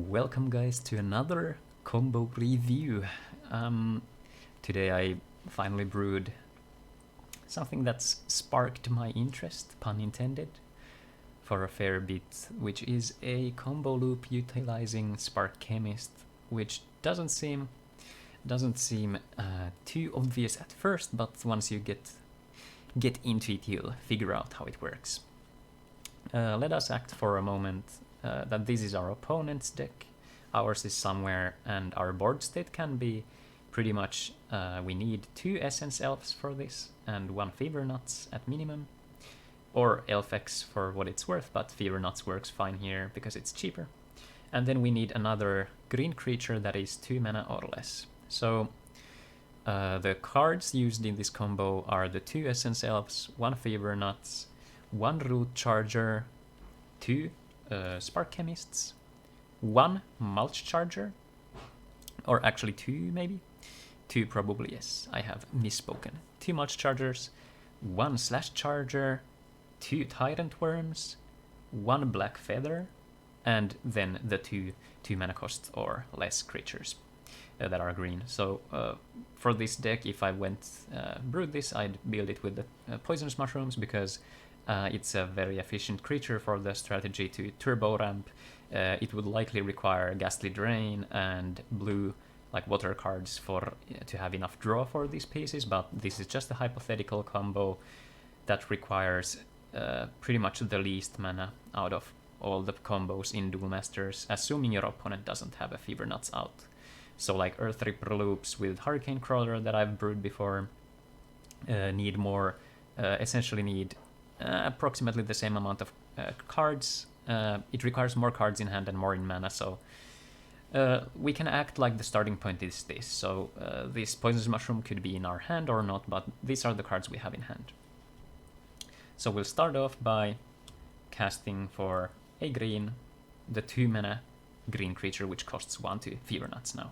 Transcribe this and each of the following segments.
Welcome guys to another combo review. Today I finally brewed something that's sparked my interest, pun intended, for a fair bit, which is a combo loop utilizing Spark Chemist, which doesn't seem too obvious at first, but once you get into it, you'll figure out how it works. Let us act for a moment that this is our opponent's deck, ours is somewhere, and our board state can be pretty much we need 2 Essence Elves for this, and 1 Fever Nuts at minimum, or Elfex for what it's worth, but Fever Nuts works fine here because it's cheaper. And then we need another green creature that is 2 mana or less. So the cards used in this combo are the 2 Essence Elves, 1 Fever Nuts, 1 Root Charger, 2 Spark Chemists, 1 Mulch Charger, or actually 2 maybe? 2 probably, yes, I have misspoken. 2 Mulch Chargers, 1 Slash Charger, 2 Tyrant Worms, 1 Black Feather, and then the 2 mana cost or less creatures that are green. So for this deck, if I brewed this, I'd build it with the Poisonous Mushrooms because it's a very efficient creature for the strategy to turbo ramp. It would likely require Ghastly Drain and blue like water cards to have enough draw for these pieces, but this is just a hypothetical combo that requires pretty much the least mana out of all the combos in Duel Masters, assuming your opponent doesn't have a Fever Nuts out. So like Earth Ripper loops with Hurricane Crawler that I've brewed before essentially need approximately the same amount of cards. It requires more cards in hand and more in mana, so we can act like the starting point is this. So this Poisonous Mushroom could be in our hand or not, but these are the cards we have in hand. So we'll start off by casting for a green, the 2 mana green creature which costs 1 to Fever Nuts now.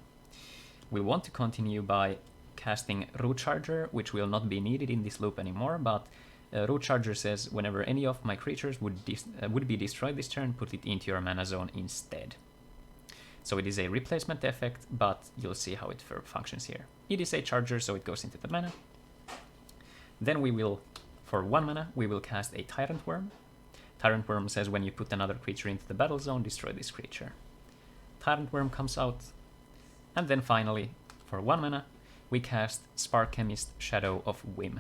We'll want to continue by casting Root Charger, which will not be needed in this loop anymore, but Root Charger says whenever any of my creatures would be destroyed this turn, put it into your mana zone instead. So it is a replacement effect, but you'll see how it functions here. It is a charger, so it goes into the mana. Then we will, for 1 mana, we will cast a Tyrant Worm. Tyrant Worm says when you put another creature into the battle zone, destroy this creature. Tyrant Worm comes out. And then finally, for 1 mana, we cast Spark Chemist Shadow of Whim.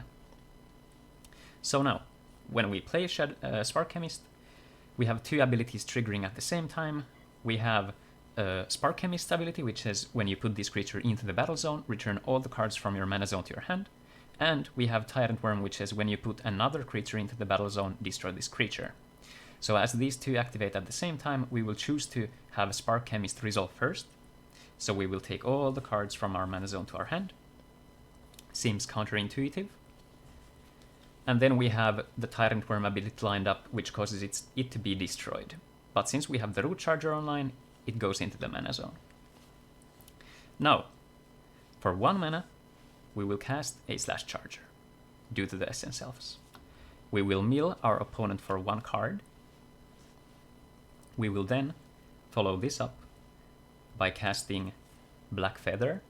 So now, when we play Spark Chemist, we have 2 abilities triggering at the same time. We have Spark Chemist ability, which says when you put this creature into the battle zone, return all the cards from your mana zone to your hand. And we have Tyrant Worm, which says when you put another creature into the battle zone, destroy this creature. So as these 2 activate at the same time, we will choose to have Spark Chemist resolve first. So we will take all the cards from our mana zone to our hand. Seems counterintuitive. And then we have the Tyrant Worm ability lined up, which causes it to be destroyed. But since we have the Root Charger online, it goes into the mana zone. Now, for 1 mana, we will cast a Slash Charger, due to the Essence Elves. We will mill our opponent for 1 card. We will then follow this up by casting Black Feather.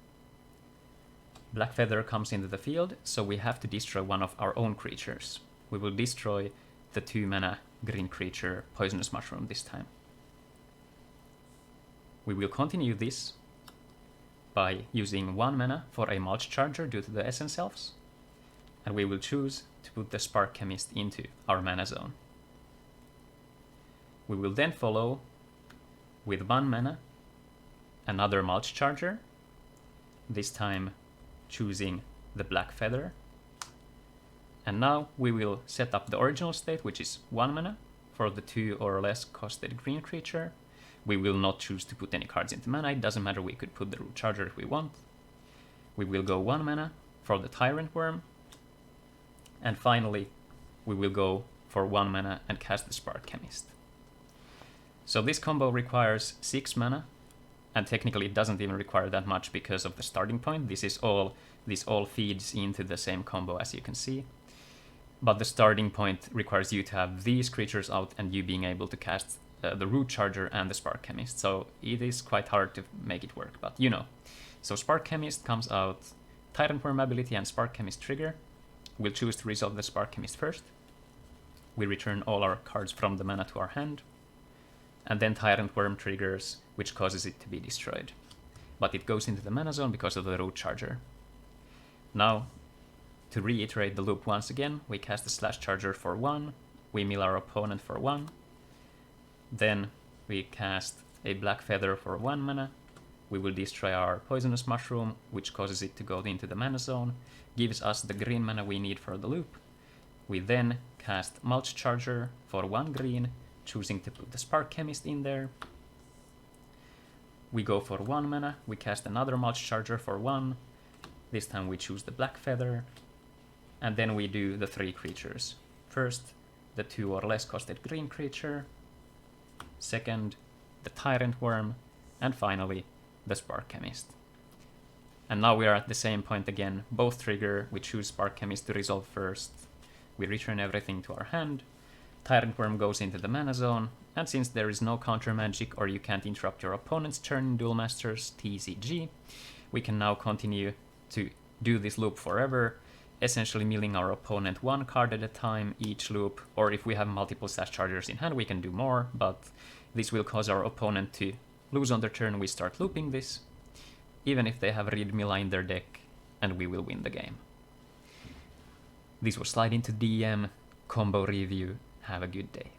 Black Feather comes into the field, so we have to destroy one of our own creatures. We will destroy the 2 mana green creature Poisonous Mushroom this time. We will continue this by using 1 mana for a Mulch Charger due to the Essence Elves, and we will choose to put the Spark Chemist into our mana zone. We will then follow with 1 mana another Mulch Charger, this time choosing the Black Feather. And now we will set up the original state, which is 1 mana for the 2 or less costed green creature. We will not choose to put any cards into mana, it doesn't matter, we could put the Root Charger if we want. We will go 1 mana for the Tyrant Worm. And finally, we will go for 1 mana and cast the Spark Chemist. So this combo requires 6 mana, and technically it doesn't even require that much because of the starting point. This all feeds into the same combo, as you can see. But the starting point requires you to have these creatures out and you being able to cast the Root Charger and the Spark Chemist, so it is quite hard to make it work, but you know. So Spark Chemist comes out Tyrant Worm ability and Spark Chemist trigger. We'll choose to resolve the Spark Chemist first. We return all our cards from the mana to our hand, and then Tyrant Worm triggers, which causes it to be destroyed. But it goes into the mana zone because of the Root Charger. Now, to reiterate the loop once again, we cast the Slash Charger for 1, we mill our opponent for 1, then we cast a Black Feather for 1 mana, we will destroy our Poisonous Mushroom, which causes it to go into the mana zone, gives us the green mana we need for the loop. We then cast Mulch Charger for 1 green, choosing to put the Spark Chemist in there. We go for 1 mana, we cast another Mulch Charger for 1, this time we choose the Black Feather, and then we do the 3 creatures. First, the 2 or less costed green creature, second, the Tyrant Worm, and finally, the Spark Chemist. And now we are at the same point again, both trigger, we choose Spark Chemist to resolve first, we return everything to our hand, Tyrant Worm goes into the mana zone, and since there is no counter magic or you can't interrupt your opponent's turn in Duel Masters TCG, we can now continue to do this loop forever, essentially milling our opponent 1 card at a time each loop, or if we have multiple Slash Chargers in hand we can do more, but this will cause our opponent to lose on their turn. We start looping this, even if they have Read Mila in their deck, and we will win the game. This was Slide into DM combo review. Have a good day.